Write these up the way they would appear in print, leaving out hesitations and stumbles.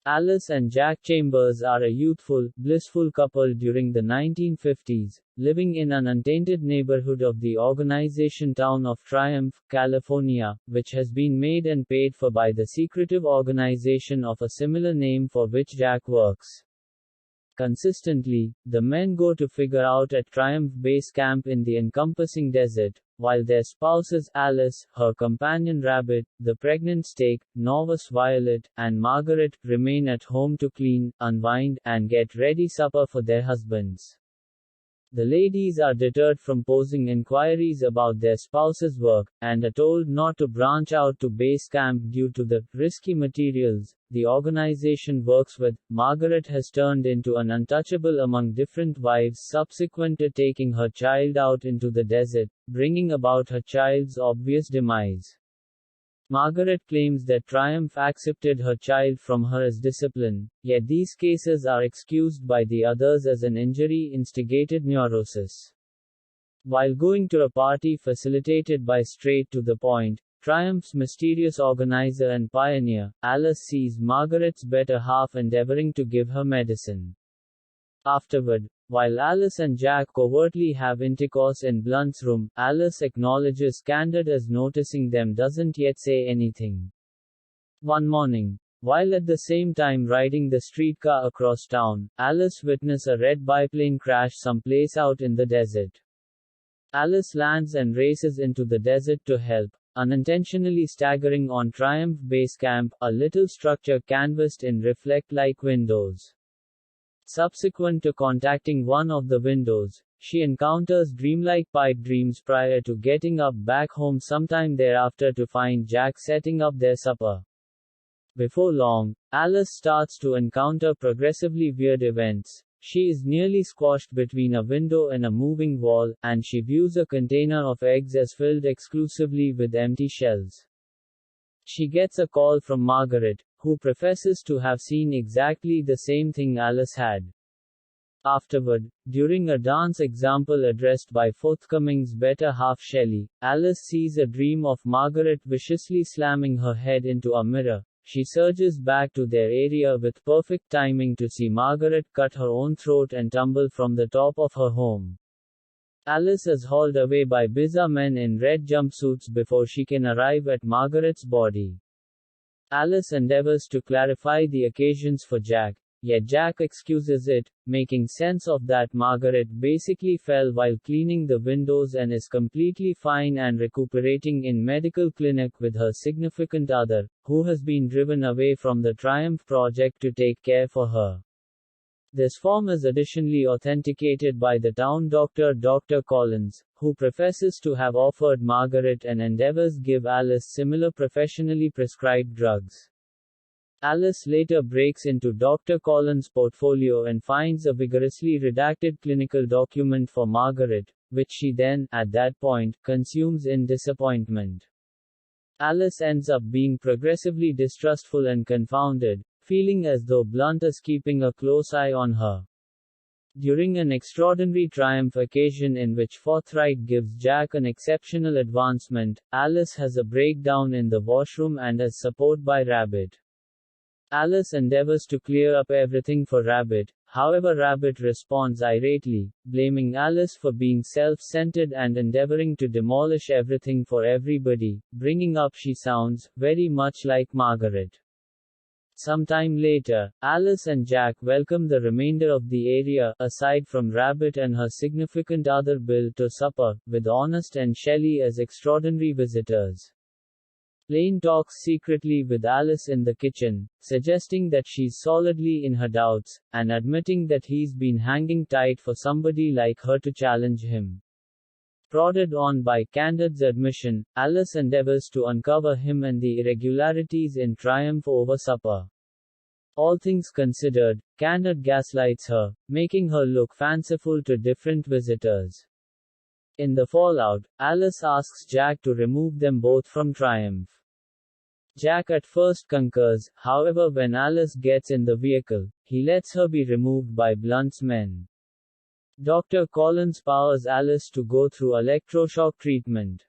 Alice and Jack Chambers are a youthful, blissful couple during the 1950s, living in an untainted neighborhood of the organization town of Triumph, California, which has been made and paid for by the secretive organization of a similar name for which Jack works. Consistently, the men go to figure out at Triumph Base Camp in the encompassing desert, while their spouses Alice, her companion Rabbit, the pregnant Steak, novice Violet, and Margaret, remain at home to clean, unwind, and get ready supper for their husbands. The ladies are deterred from posing inquiries about their spouse's work, and are told not to branch out to base camp due to the risky materials the organization works with. Margaret has turned into an untouchable among different wives subsequent to taking her child out into the desert, bringing about her child's obvious demise. Margaret claims that Triumph accepted her child from her as discipline, yet these cases are excused by the others as an injury-instigated neurosis. While going to a party facilitated by Straight to the Point, Triumph's mysterious organizer and pioneer, Alice sees Margaret's better half endeavoring to give her medicine. Afterward, while Alice and Jack covertly have intercourse in Blunt's room, Alice acknowledges candid as noticing them doesn't yet say anything. One morning, while at the same time riding the streetcar across town, Alice witnesses a red biplane crash someplace out in the desert. Alice lands and races into the desert to help, unintentionally staggering on Triumph Base Camp, a little structure canvassed in reflect-like windows. Subsequent to contacting one of the windows, she encounters dreamlike pipe dreams prior to getting up back home sometime thereafter to find Jack setting up their supper. Before long, Alice starts to encounter progressively weird events. She is nearly squashed between a window and a moving wall, and she views a container of eggs as filled exclusively with empty shells. She gets a call from Margaret, who professes to have seen exactly the same thing Alice had. Afterward, during a dance example addressed by forthcoming's better half Shelley, Alice sees a dream of Margaret viciously slamming her head into a mirror. She surges back to their area with perfect timing to see Margaret cut her own throat and tumble from the top of her home. Alice is hauled away by bizarre men in red jumpsuits before she can arrive at Margaret's body. Alice endeavors to clarify the occasions for Jack, yet Jack excuses it, making sense of that Margaret basically fell while cleaning the windows and is completely fine and recuperating in medical clinic with her significant other, who has been driven away from the Triumph project to take care for her. This form is additionally authenticated by the town doctor Dr. Collins, who professes to have offered Margaret and endeavors give Alice similar professionally prescribed drugs. Alice later breaks into Dr. Collins' portfolio and finds a vigorously redacted clinical document for Margaret, which she then, at that point, consumes in disappointment. Alice ends up being progressively distrustful and confounded, feeling as though Blunt is keeping a close eye on her. During an extraordinary Triumph occasion in which Forthright gives Jack an exceptional advancement, Alice has a breakdown in the washroom and is supported by Rabbit. Alice endeavors to clear up everything for Rabbit, however Rabbit responds irately, blaming Alice for being self-centered and endeavoring to demolish everything for everybody, bringing up she sounds very much like Margaret. Sometime later, Alice and Jack welcome the remainder of the area, aside from Rabbit and her significant other Bill, to supper, with Honest and Shelley as extraordinary visitors. Lane talks secretly with Alice in the kitchen, suggesting that she's solidly in her doubts, and admitting that he's been hanging tight for somebody like her to challenge him. Prodded on by Candid's admission, Alice endeavors to uncover him and the irregularities in Triumph over supper. All things considered, Candid gaslights her, making her look fanciful to different visitors. In the fallout, Alice asks Jack to remove them both from Triumph. Jack at first concurs, however when Alice gets in the vehicle, he lets her be removed by Blunt's men. Dr. Collins powers Alice to go through electroshock treatment.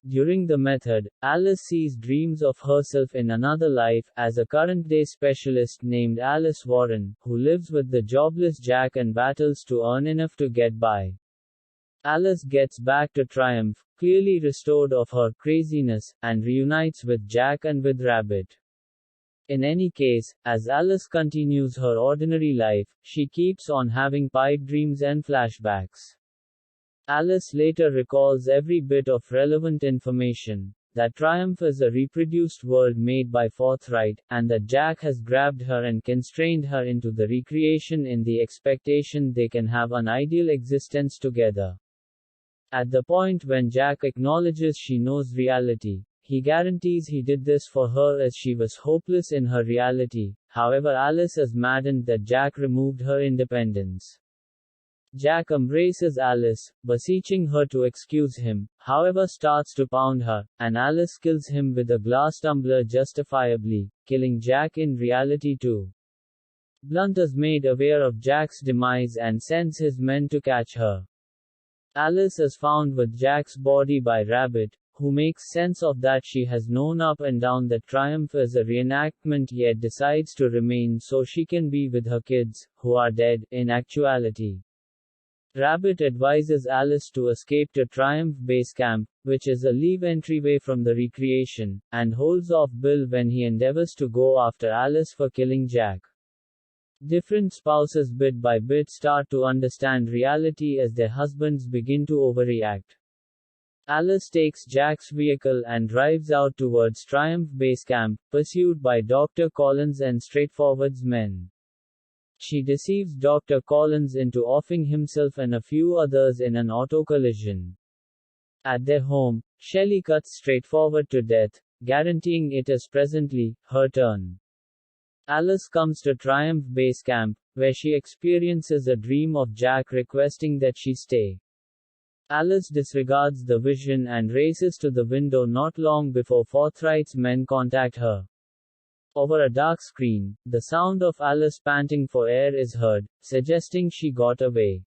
During the method, Alice sees dreams of herself in another life, as a current-day specialist named Alice Warren, who lives with the jobless Jack and battles to earn enough to get by. Alice gets back to Triumph, clearly restored of her craziness, and reunites with Jack and with Rabbit. In any case, as Alice continues her ordinary life, she keeps on having pipe dreams and flashbacks. Alice later recalls every bit of relevant information, that Triumph is a reproduced world made by Forthright, and that Jack has grabbed her and constrained her into the recreation in the expectation they can have an ideal existence together. At the point when Jack acknowledges she knows reality, he guarantees he did this for her as she was hopeless in her reality. However, Alice is maddened that Jack removed her independence. Jack embraces Alice, beseeching her to excuse him, however starts to pound her, and Alice kills him with a glass tumbler justifiably, killing Jack in reality too. Blunt is made aware of Jack's demise and sends his men to catch her. Alice is found with Jack's body by Rabbit, who makes sense of that she has known up and down that Triumph is a reenactment yet decides to remain so she can be with her kids, who are dead, in actuality. Rabbit advises Alice to escape to Triumph Base Camp, which is a leave entryway from the recreation, and holds off Bill when he endeavors to go after Alice for killing Jack. Different spouses bit by bit start to understand reality as their husbands begin to overreact. Alice takes Jack's vehicle and drives out towards Triumph Base Camp, pursued by Dr. Collins and Straightforward's men. She deceives Dr. Collins into offing himself and a few others in an auto collision. At their home, Shelley cuts Straightforward to death, guaranteeing it is presently her turn. Alice comes to Triumph Base Camp, where she experiences a dream of Jack requesting that she stay. Alice disregards the vision and races to the window not long before Forthright's men contact her. Over a dark screen, the sound of Alice panting for air is heard, suggesting she got away.